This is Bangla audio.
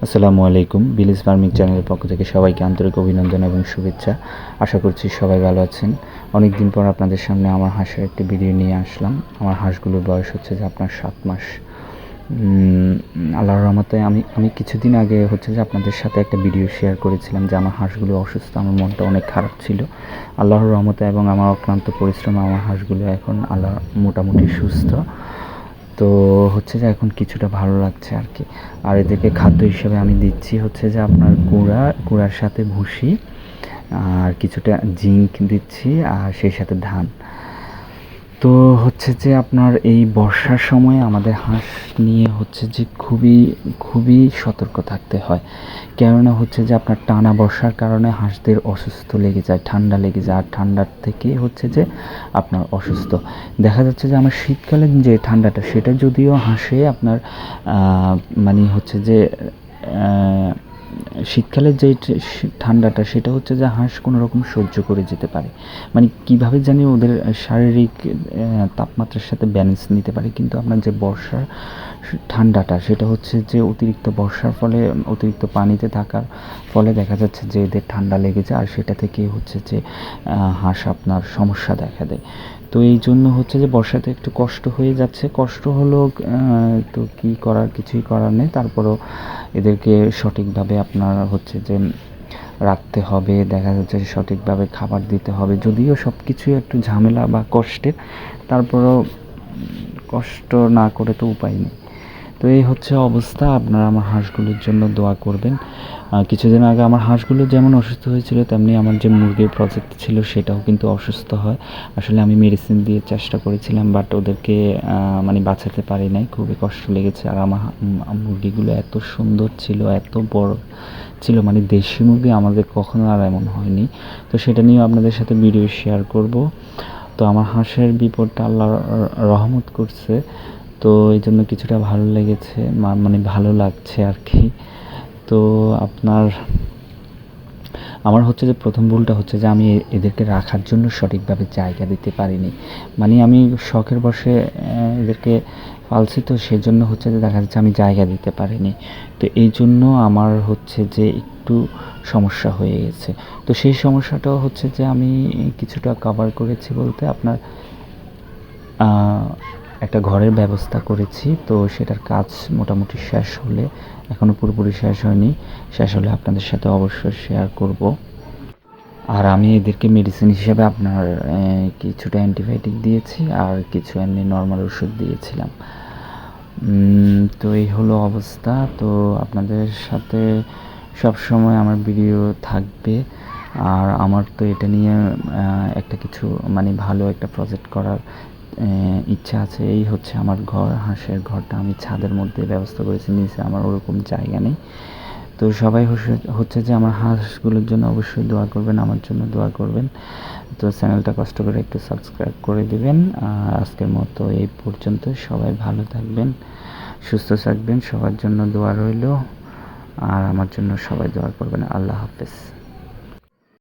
আসসালামু আলাইকুম। বিলিস ফার্মিং চ্যানেলের পক্ষ থেকে সবাইকে আন্তরিক অভিনন্দন এবং শুভেচ্ছা। আশা করছি সবাই ভালো আছেন। অনেক দিন পর আপনাদের সামনে আমার হাঁসের একটি ভিডিও নিয়ে আসলাম। আমার হাঁসগুলোর বয়স হচ্ছে যে আপনার 7 মাস। আল্লাহর রহমতে আমি কিছুদিন আগে হচ্ছে যে আপনাদের সাথে একটা ভিডিও শেয়ার করেছিলাম যে আমার হাঁসগুলো অসুস্থ, আমার মনটা অনেক খারাপ ছিল। আল্লাহর রহমতে এবং আমার অক্লান্ত পরিশ্রমে আমার হাঁসগুলো এখন মোটামুটি সুস্থ। তো হচ্ছে যে এখন কিছুটা ভালো লাগছে আর কি। আর এদেরকে খাদ্য হিসেবে আমি দিচ্ছি হচ্ছে যে আপনার গুঁড়ার সাথে ভুসি, আর কিছুটা জিঙ্ক দিচ্ছি, আর সেই সাথে ধান। তো হচ্ছে যে আপনার এই বর্ষার সময় আমাদের হাঁস নিয়ে হচ্ছে যে খুবই সতর্ক থাকতে হয়। কেননা হচ্ছে যে আপনার টানা বর্ষার কারণে হাঁসদের অসুস্থ লেগে যায়, ঠান্ডা লেগে যায়, আর ঠান্ডার থেকে হচ্ছে যে আপনার অসুস্থ দেখা যাচ্ছে যে আমার শীতকালীন যে ঠান্ডাটা সেটা যদিও হাঁসে আপনার মানে হচ্ছে যে শীতকালের যে ঠান্ডাটা সেটা হচ্ছে যে হাঁস কোনো রকম সহ্য করে যেতে পারে, মানে কীভাবে জানি ওদের শারীরিক তাপমাত্রার সাথে ব্যালেন্স নিতে পারে। কিন্তু আপনার যে বর্ষার ঠান্ডাটা সেটা হচ্ছে যে অতিরিক্ত বর্ষার ফলে অতিরিক্ত পানিতে থাকার ফলে দেখা যাচ্ছে যে এদের ঠান্ডা লেগে যায়, আর সেটা থেকে হচ্ছে যে হাঁস আপনার সমস্যা দেখা দেয়। তো এই জন্য হচ্ছে যে বর্ষাতে একটু কষ্ট হয়ে যাচ্ছে, কষ্ট হলো। তো কী করার, কিছুই করার নেই। তারপরেও এদেরকে সঠিকভাবে আপনার হচ্ছে যে রাখতে হবে, দেখা যাচ্ছে সঠিকভাবে খাবার দিতে হবে। যদিও সব কিছুই একটু ঝামেলা বা কষ্টের, তারপরেও কষ্ট না করে তো উপায় নেই। তো এই হচ্ছে অবস্থা। আপনারা আমার হাঁসগুলোর জন্য দোয়া করবেন। কিছুদিন আগে আমার হাঁসগুলো যেমন অসুস্থ হয়েছিল, তেমনি আমার যে মুরগির প্রজেক্ট ছিল সেটাও কিন্তু অসুস্থ হয়। আসলে আমি মেডিসিন দিয়ে চেষ্টা করেছিলাম, বাট ওদেরকে মানে বাঁচাতে পারি নাই, খুবই কষ্ট লেগেছে। আর আমার মুরগিগুলো এত সুন্দর ছিল, এত বড় ছিল, মানে দেশি মুরগি আমাদের কখনো আর এমন হয়নি। তো সেটা নিয়েও আপনাদের সাথে ভিডিও শেয়ার করব। তো আমার হাঁসের বিপদটা আল্লাহ রহমত করছে, তো এই জন্য কিছুটা ভালো লেগেছে, মানে ভালো লাগছে আর কি। তো আমার হচ্ছে যে প্রথম ভুলটা হচ্ছে যে আমি এদেরকে রাখার জন্য সঠিকভাবে জায়গা দিতে পারিনি। মানে আমি শখের বশে এদেরকে পালছি, তো সেজন্য হচ্ছে যে দেখা যাচ্ছে আমি জায়গা দিতে পারিনি। তো এই জন্য আমার হচ্ছে যে একটু সমস্যা হয়ে গেছে। তো সেই সমস্যাটাও হচ্ছে যে আমি কিছুটা কভার করেছি বলতে আপনার একটা ঘরের ব্যবস্থা করেছি। তো সেটার কাজ মোটামুটি শেষ হলে, এখনও পুরোপুরি শেষ হয়নি, শেষ হলে আপনাদের সাথে অবশ্যই শেয়ার করব। আর আমি এদেরকে মেডিসিন হিসেবে আপনার কিছুটা অ্যান্টিবায়োটিক দিয়েছি, আর কিছু এমনি নর্মাল ওষুধ দিয়েছিলাম। তো এই হলো অবস্থা। তো আপনাদের সাথে সবসময় আমার ভিডিও থাকবে। আর আমার তো এটা নিয়ে একটা কিছু মানে ভালো একটা প্রজেক্ট করার ইচ্ছা আছে। এই হচ্ছে আমার ঘর, হাঁসের ঘরটা আমি ছাদের মধ্যে ব্যবস্থা করেছি, নিচে আমার ওরকম জায়গা নেই। তো সবাই হচ্ছে যে আমার হাঁসগুলোর জন্য অবশ্যই দোয়া করবেন, আমার জন্য দোয়া করবেন। তো চ্যানেলটা কষ্ট করে একটু সাবস্ক্রাইব করে দিবেন। আজকের মতো এই পর্যন্ত। সবাই ভালো থাকবেন, সুস্থ থাকবেন, সবার জন্য দোয়া রইল। আর আমার জন্য সবাই দোয়া করবেন। আল্লাহ হাফেজ।